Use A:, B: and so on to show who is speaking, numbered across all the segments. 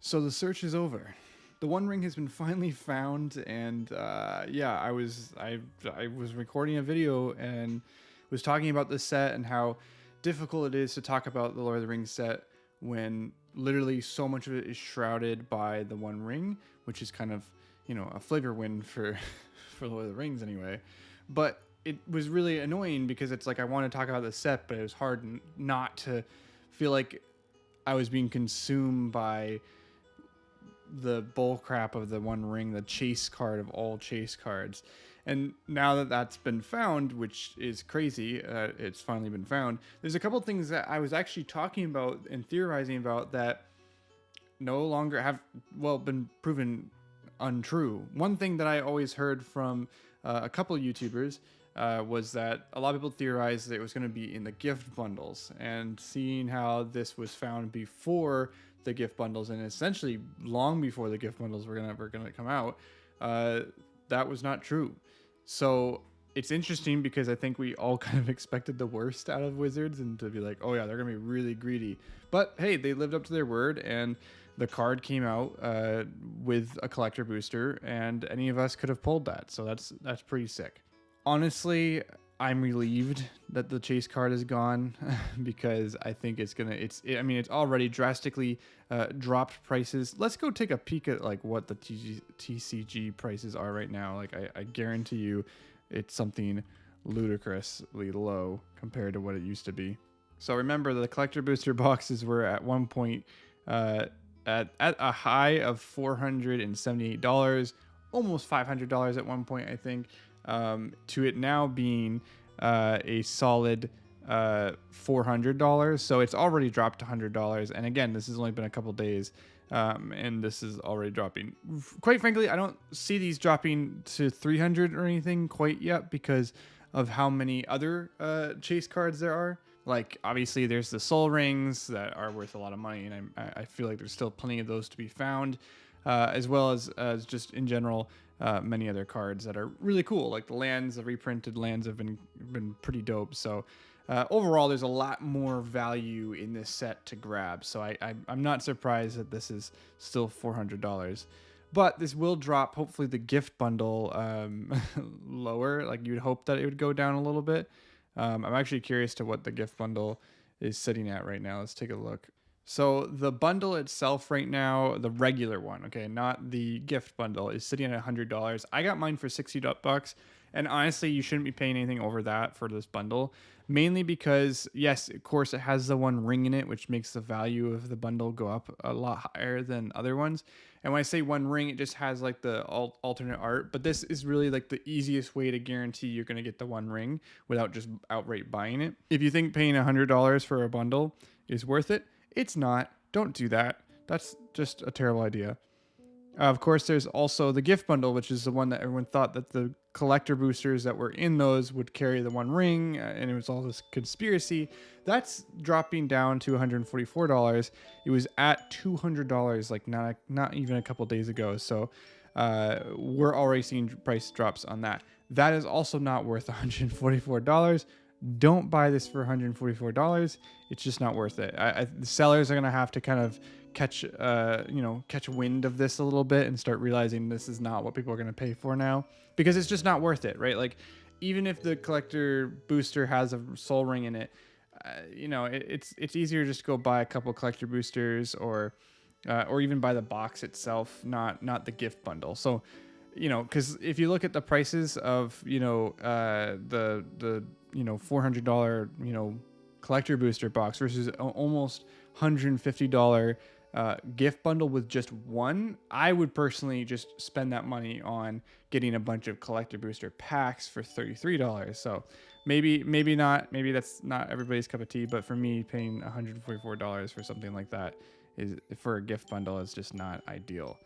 A: So the search is over. The One Ring has been finally found, and yeah, I was recording a video and was talking about this set and how difficult it is to talk about the Lord of the Rings set when literally so much of it is shrouded by the One Ring, which is kind of a flavor win for for Lord of the Rings anyway. But it was really annoying because it's like I want to talk about the set, but it was hard not to feel like I was being consumed by the bull crap of the One Ring, the chase card of all chase cards. And now that that's been found, which is crazy, it's finally been found. There's a couple things that I was actually talking about and theorizing about that no longer have been proven untrue. One thing that I always heard from a couple YouTubers was that a lot of people theorized that it was going to be in the gift bundles, and seeing how this was found before the gift bundles and essentially long before the gift bundles were gonna come out, that was not true. So it's interesting because I think we all kind of expected the worst out of Wizards and to be like, oh yeah, they're gonna be really greedy. But hey, they lived up to their word, and the card came out with a collector booster, and any of us could have pulled that. So that's pretty sick. Honestly, I'm relieved that the chase card is gone because I think it's already drastically dropped prices. Let's go take a peek at like what the TCG prices are right now. Like I guarantee you it's something ludicrously low compared to what it used to be. So remember, the collector booster boxes were at one point at a high of $478, almost $500 at one point, I think, to it now being a solid $400. So it's already dropped $100. And again, this has only been a couple days, and this is already dropping. Quite frankly, I don't see these dropping to 300 or anything quite yet because of how many other chase cards there are. Like, obviously, there's the Soul Rings that are worth a lot of money, and I feel like there's still plenty of those to be found, as well as just in general, many other cards that are really cool. Like the lands, the reprinted lands have been pretty dope. So overall, there's a lot more value in this set to grab. So I'm not surprised that this is still $400. But this will drop, hopefully, the gift bundle lower. Like you'd hope that it would go down a little bit. I'm actually curious to what the gift bundle is sitting at right now. Let's take a look. So the bundle itself right now, the regular one, okay, not the gift bundle, is sitting at $100. I got mine for $60, and honestly, you shouldn't be paying anything over that for this bundle. Mainly because, yes, of course, it has the One Ring in it, which makes the value of the bundle go up a lot higher than other ones. And when I say One Ring, it just has like the alternate art. But this is really like the easiest way to guarantee you're going to get the One Ring without just outright buying it. If you think paying $100 for a bundle is worth it, it's not. Don't do that. That's just a terrible idea. Of course, there's also the gift bundle, which is the one that everyone thought that the collector boosters that were in those would carry the One Ring, and it was all this conspiracy. That's dropping down to $144. It was at $200 like not even a couple days ago. So we're already seeing price drops on that. That is also not worth $144. Don't buy this for $144. It's just not worth it. The sellers are gonna have to kind of catch wind of this a little bit and start realizing this is not what people are gonna pay for now, because it's just not worth it, right? Like, even if the collector booster has a Soul Ring in it, it's easier just to go buy a couple collector boosters or even buy the box itself, not the gift bundle. So, because if you look at the prices of the $400 collector booster box versus almost $150 gift bundle with just one, I would personally just spend that money on getting a bunch of collector booster packs for $33. So maybe not, maybe that's not everybody's cup of tea, but for me, paying $144 for something like that for a gift bundle is just not ideal.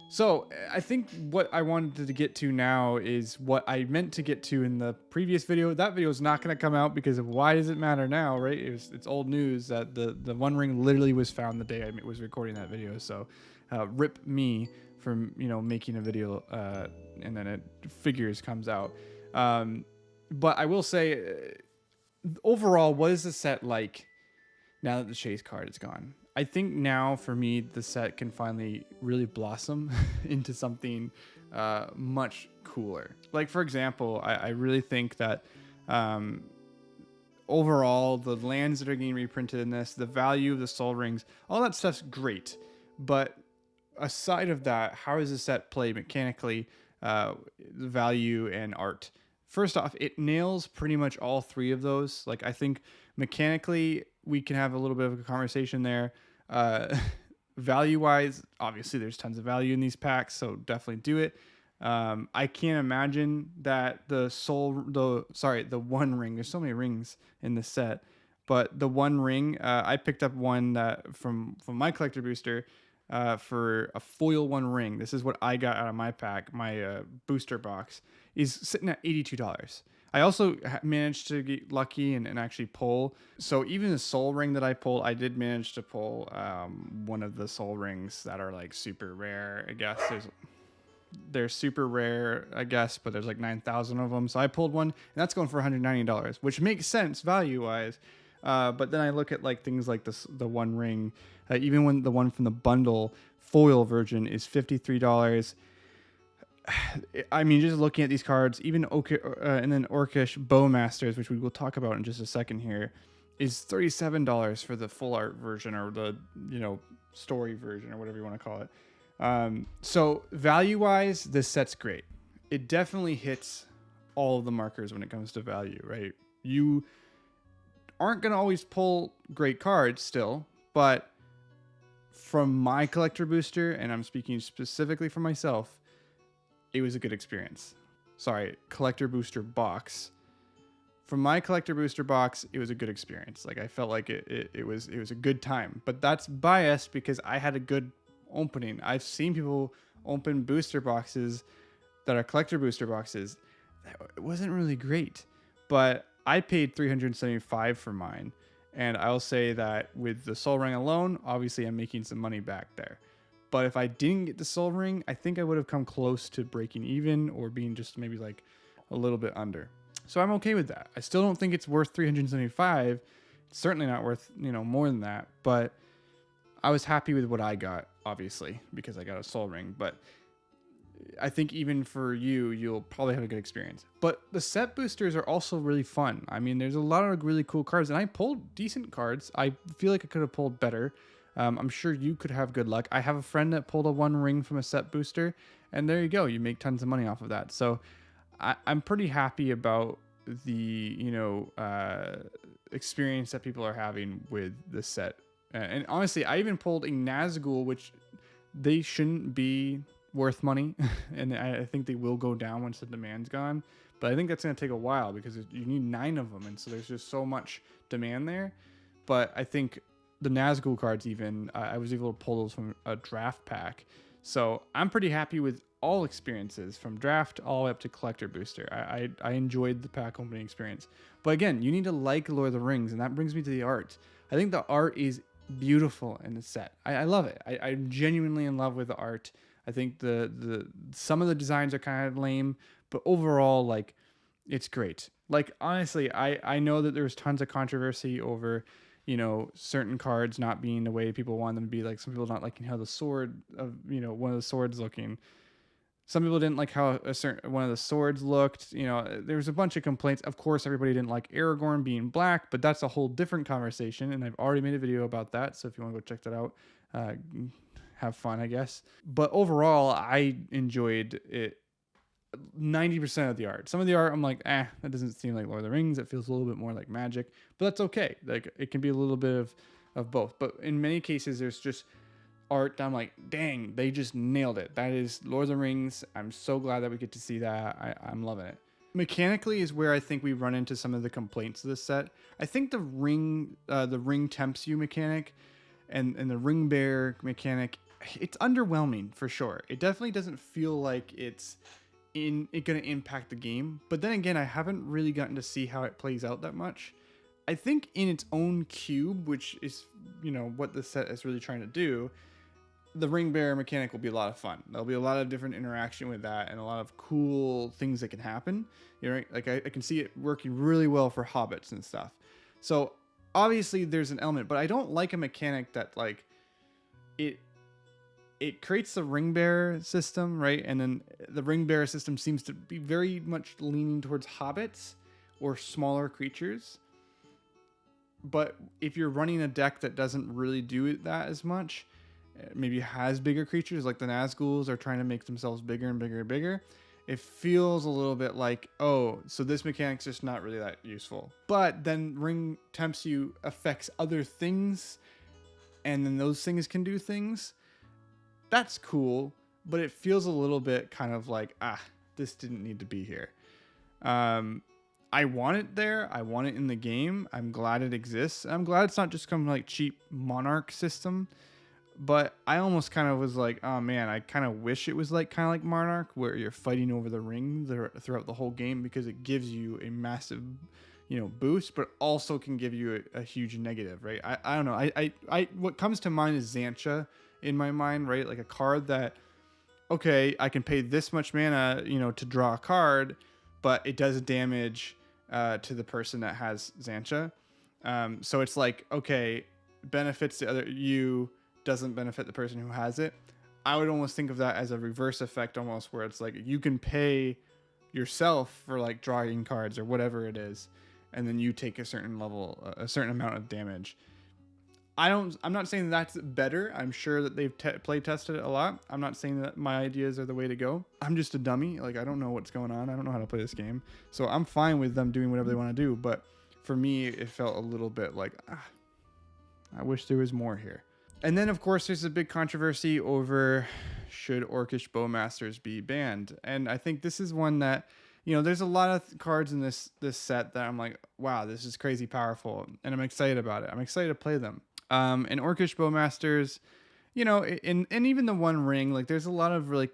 A: So I think what I wanted to get to now is what I meant to get to in the previous video. That video is not going to come out because of why does it matter now, right? It's old news that the One Ring literally was found the day I was recording that video. So rip me from making a video and then it figures comes out. But I will say, overall, what is the set like now that the chase card is gone? I think now for me, the set can finally really blossom into something much cooler. Like, for example, I really think that um, overall, the lands that are getting reprinted in this, the value of the Soul Rings, all that stuff's great. But aside of that, how does the set play mechanically, the value, and art? First off, it nails pretty much all three of those. Like, I think mechanically, we can have a little bit of a conversation there. Uh, value wise, obviously, there's tons of value in these packs, so definitely do it. I can't imagine that the One Ring. There's so many rings in this set, but the One Ring, I picked up one that from my collector booster, for a foil One Ring. This is what I got out of my pack. My booster box is sitting at $82. I also managed to get lucky and actually pull. So even the Soul Ring that I pulled, I did manage to pull one of the Soul Rings that are like super rare. I guess they're super rare, I guess, but there's like 9,000 of them. So I pulled one, and that's going for $190, which makes sense value-wise. But then I look at like things like the One Ring, even when the one from the bundle foil version is $53. I mean, just looking at these cards, even and then Orcish Bowmasters, which we will talk about in just a second here, is $37 for the full art version, or the story version, or whatever you want to call it. So value-wise, this set's great. It definitely hits all of the markers when it comes to value, right? You aren't going to always pull great cards still, but from my collector booster, and I'm speaking specifically for myself, it was a good experience. Sorry, collector booster box. From my collector booster box, it was a good experience. Like, I felt like it was a good time, but that's biased because I had a good opening. I've seen people open booster boxes that are collector booster boxes. It wasn't really great, but I paid $375 for mine, and I'll say that with the Soul Ring alone, obviously I'm making some money back there. But if I didn't get the Soul Ring, I think I would have come close to breaking even, or being just maybe like a little bit under. So I'm okay with that. I still don't think it's worth $375. It's certainly not worth more than that, but I was happy with what I got, obviously, because I got a Soul Ring. But I think even for you, you'll probably have a good experience. But the set boosters are also really fun. I mean, there's a lot of really cool cards, and I pulled decent cards. I feel like I could have pulled better. I'm sure you could have good luck. I have a friend that pulled a One Ring from a set booster, and there you go. You make tons of money off of that. So I'm pretty happy about the experience that people are having with the set. And honestly, I even pulled a Nazgul, which they shouldn't be worth money, and I think they will go down once the demand's gone. But I think that's going to take a while because you need 9 of them, and so there's just so much demand there. But I think the Nazgul cards, even I was able to pull those from a draft pack, so I'm pretty happy with all experiences from draft all the way up to collector booster. I enjoyed the pack opening experience. But again, you need to like Lord of the Rings, and that brings me to the art. I think the art is beautiful in the set. I love it. I'm genuinely in love with the art. I think the some of the designs are kind of lame, but overall, like, it's great. Like, honestly, I know that there's tons of controversy over certain cards not being the way people want them to be. Like, some people not liking how the sword of one of the swords looking. Some people didn't like how a certain one of the swords looked. There was a bunch of complaints. Of course, everybody didn't like Aragorn being black, but that's a whole different conversation, and I've already made a video about that. So if you want to go check that out, have fun, I guess. But overall, I enjoyed it. 90% of the art. Some of the art, I'm like, that doesn't seem like Lord of the Rings. It feels a little bit more like Magic, but that's okay. Like, it can be a little bit of both. But in many cases, there's just art that I'm like, dang, they just nailed it. That is Lord of the Rings. I'm so glad that we get to see that. I'm loving it. Mechanically is where I think we run into some of the complaints of this set. I think the ring tempts you mechanic and the ring bear mechanic, it's underwhelming for sure. It definitely doesn't feel like it's going to impact the game. But then again, I haven't really gotten to see how it plays out that much. I think in its own cube, which is, what the set is really trying to do, the ring bearer mechanic will be a lot of fun. There'll be a lot of different interaction with that and a lot of cool things that can happen. Like, I can see it working really well for hobbits and stuff. So obviously there's an element, but I don't like a mechanic that, like, it it creates the ring bearer system, right? And then the ring bearer system seems to be very much leaning towards hobbits or smaller creatures. But if you're running a deck that doesn't really do that as much, maybe has bigger creatures like the Nazguls are trying to make themselves bigger and bigger and bigger, it feels a little bit like, oh, so this mechanic's just not really that useful. But then ring tempts you affects other things, and then those things can do things. That's cool, but it feels a little bit kind of like, this didn't need to be here. I want it there. I want it in the game. I'm glad it exists. I'm glad it's not just some like cheap Monarch system. But I almost kind of was like, oh man, I kind of wish it was like kind of like Monarch, where you're fighting over the ring throughout the whole game, because it gives you a massive, boost, but also can give you a huge negative, right? I don't know. I what comes to mind is Xantcha in my mind, right? Like a card that, okay, I can pay this much mana, to draw a card, but it does damage to the person that has Xantcha. So it's like, okay, benefits the other you, doesn't benefit the person who has it. I would almost think of that as a reverse effect, almost, where it's like you can pay yourself for like drawing cards or whatever it is, and then you take a certain level, a certain amount of damage. I'm not saying that's better. I'm sure that they've play tested it a lot. I'm not saying that my ideas are the way to go. I'm just a dummy. Like, I don't know what's going on. I don't know how to play this game. So I'm fine with them doing whatever they want to do. But for me, it felt a little bit like, I wish there was more here. And then, of course, there's a big controversy over should Orcish Bowmasters be banned. And I think this is one that, there's a lot of cards in this set that I'm like, wow, this is crazy powerful. And I'm excited about it. I'm excited to play them. And Orcish Bowmasters, and even the One Ring, like there's a lot of really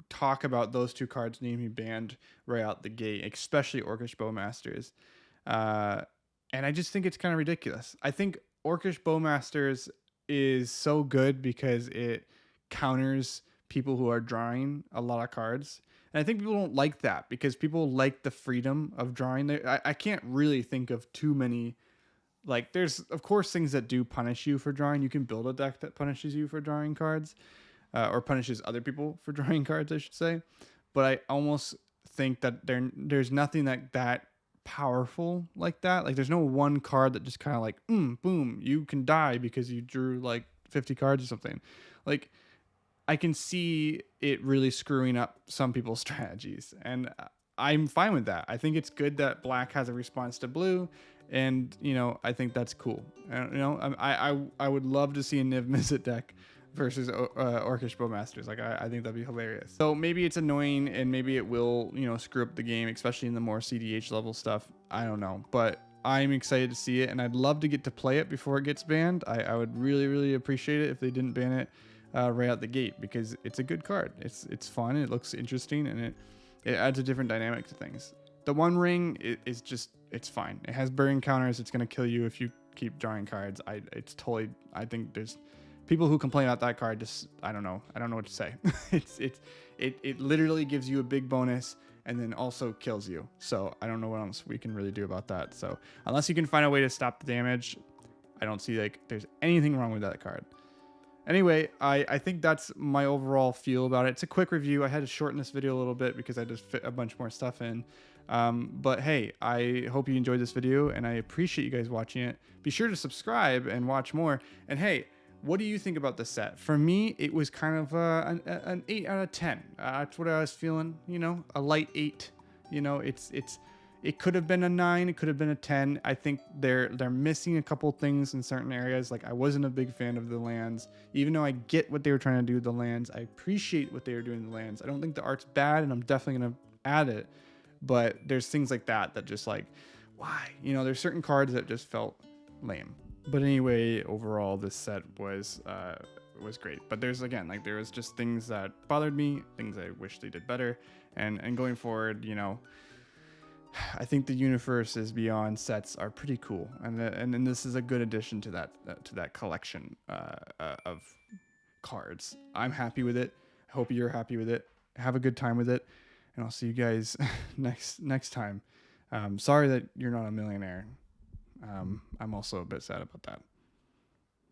A: talk about those two cards needing to be banned right out the gate, especially Orcish Bowmasters. And I just think it's kind of ridiculous. I think Orcish Bowmasters is so good because it counters people who are drawing a lot of cards. And I think people don't like that because people like the freedom of drawing. I can't really think of too many. Like, there's, of course, things that do punish you for drawing. You can build a deck that punishes you for drawing cards, or punishes other people for drawing cards, I should say. But I almost think that there's nothing that powerful like that. Like, there's no one card that just kind of like, boom, you can die because you drew like 50 cards or something. Like, I can see it really screwing up some people's strategies, and I'm fine with that. I think it's good that black has a response to blue. And, I think that's cool. I would love to see a Niv Mizzet deck versus Orcish Bowmasters. Like, I think that'd be hilarious. So maybe it's annoying and maybe it will, screw up the game, especially in the more CDH level stuff. I don't know. But I'm excited to see it, and I'd love to get to play it before it gets banned. I would really, really appreciate it if they didn't ban it right out the gate, because it's a good card. It's fun. It looks interesting, and it adds a different dynamic to things. The One Ring is just, it's fine. It has burying counters. It's going to kill you if you keep drawing cards. I think there's people who complain about that card. Just, I don't know what to say. It literally gives you a big bonus and then also kills you. So I don't know what else we can really do about that. So unless you can find a way to stop the damage, I don't see like there's anything wrong with that card. Anyway, I think that's my overall feel about it. It's a quick review. I had to shorten this video a little bit because I just fit a bunch more stuff in. But hey, I hope you enjoyed this video, and I appreciate you guys watching it. Be sure to subscribe and watch more. And hey, what do you think about this set? For me, it was kind of an 8 out of 10. That's what I was feeling, a light 8. It could have been a 9. It could have been a 10. I think they're missing a couple things in certain areas. Like, I wasn't a big fan of the lands, even though I get what they were trying to do with the lands. I appreciate what they were doing with the lands. I don't think the art's bad, and I'm definitely going to add it. But there's things like that just like, why? There's certain cards that just felt lame. But anyway, overall, this set was great. But there was just things that bothered me, things I wish they did better. And going forward, I think the Universes Beyond sets are pretty cool, and this is a good addition to that collection of cards. I'm happy with it. I hope you're happy with it. Have a good time with it, and I'll see you guys next time. Sorry that you're not a millionaire. I'm also a bit sad about that.